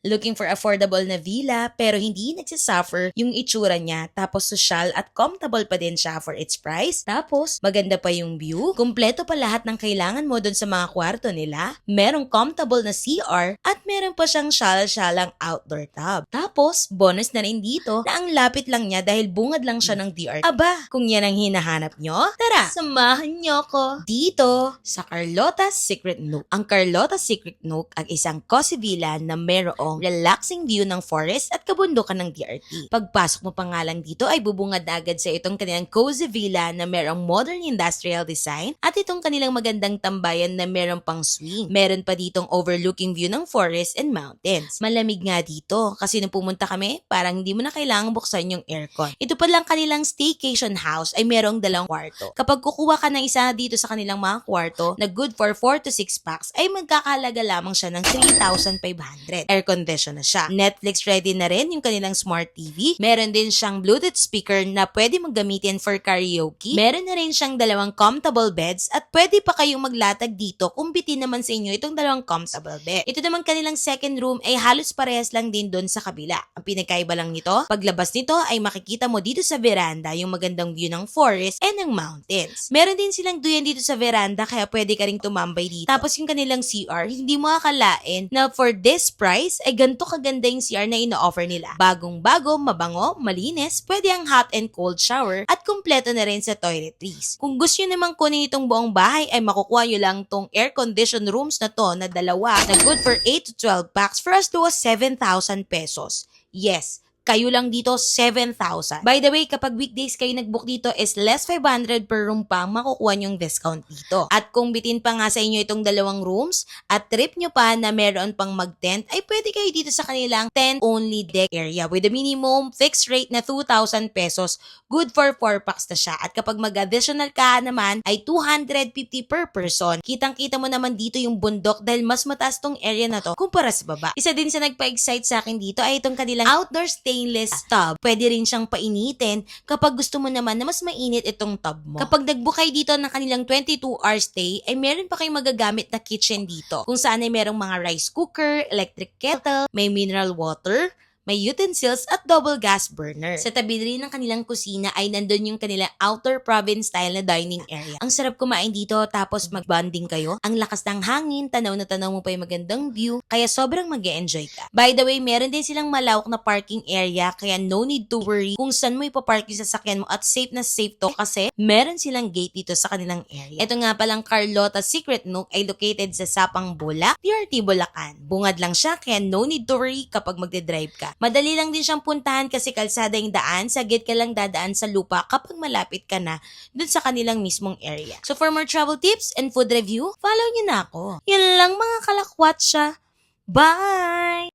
Looking for affordable na villa pero hindi nagsisuffer yung itsura niya tapos social at comfortable pa din siya for its price. Tapos maganda pa yung view. Kumpleto pa lahat ng kailangan mo dun sa mga kwarto nila. Merong comfortable na CR at meron pa siyang shala-shalang outdoor tub. Tapos bonus na rin dito na ang lapit lang niya dahil bungad lang siya ng DRT. Aba, kung yan ang hinahanap nyo, tara, samahan nyo ko dito sa Carlotta's Secret Nook. Ang Carlotta's Secret Nook ay isang cozy villa na merong relaxing view ng forest at kabundukan ng DRT. Pagpasok mo pa nga lang dito ay bubungad na agad sa itong kanilang cozy villa na merong modern industrial design at itong kanilang magandang tambayan na merong pang swing. Meron pa ditong overlooking view ng forest and mountains. Malamig nga dito kasi nung pumunta kami, parang hindi mo na kailangang buksan yung aircon. Ito pa lang kanilang staycation house ay merong 2 kwarto. Kapag kukuha ka ng isa dito sa kanilang mga kwarto na good for 4 to 6 packs ay magkakalaga lamang siya ng 3,500. Air condition na siya. Netflix ready na rin yung kanilang smart TV. Meron din siyang Bluetooth speaker na pwede maggamitin for karaoke. Meron na rin siyang 2 comfortable beds at pwede pa kayong maglatag dito kung bitin naman sa inyo itong 2 comfortable bed. Ito naman kanilang second room ay halos parehas lang din doon sa kabila. Ang pinagkaiba lang nito, paglabas nito ay makikita mo dito sa veranda yung magandang view ng forest and ng mountains. Meron din silang duyan dito sa veranda kaya pwede ka ring tumambay dito. Tapos yung kanilang CR, hindi mo akalain na for this price ay ganito kaganda yung CR na ino-offer nila. Bagong-bago, mabango, malinis, pwede ang hot and cold shower at kumpleto na rin sa toiletries. Kung gusto nyo namang kunin itong buong bahay ay makukuha nyo lang tong air-conditioned rooms na to na 2 na good for 8 to 12 packs for as low as 7,000 pesos. Yes, kayo lang dito 7,000. By the way, kapag weekdays kayo nag-book dito is less 500 per room pa makukuha nyong discount dito. At kung bitin pa nga sa inyo itong 2 rooms at trip nyo pa na meron pang mag-tent ay pwede kayo dito sa kanilang tent-only deck area with a minimum fixed rate na 2,000 pesos. Good for 4 packs na siya. At kapag mag-additional ka naman ay 250 per person. Kitang-kita mo naman dito yung bundok dahil mas mataas tong area na to kumpara sa baba. Isa din sa nagpa-excite sa akin dito ay itong kanilang outdoor stainless tub. Pwede rin siyang painitin kapag gusto mo naman na mas mainit itong tub mo. Kapag nag-book kayo dito ng kanilang 22-hour stay, ay meron pa kayong magagamit na kitchen dito. Kung saan ay merong mga rice cooker, electric kettle, may mineral water, may utensils at double gas burner. Sa tabi rin ng kanilang kusina ay nandun yung kanilang outer province style na dining area. Ang sarap kumain dito tapos mag-bonding kayo. Ang lakas ng hangin, tanaw na tanaw mo pa yung magandang view, kaya sobrang mag-e-enjoy ka. By the way, meron din silang malawak na parking area kaya no need to worry kung saan mo ipapark yung sasakyan mo at safe na safe to kasi meron silang gate dito sa kanilang area. Ito nga palang Carlotta's Secret Nook ay located sa Sapang Bula, PRT Bulacan. Bungad lang siya kaya no need to worry kapag magde-drive ka. Madali lang din siyang puntahan kasi kalsada yung daan, saglit ka lang dadaan sa lupa kapag malapit ka na dun sa kanilang mismong area. So for more travel tips and food review, follow niyo na ako. Yan lang mga kalakwatsa. Bye!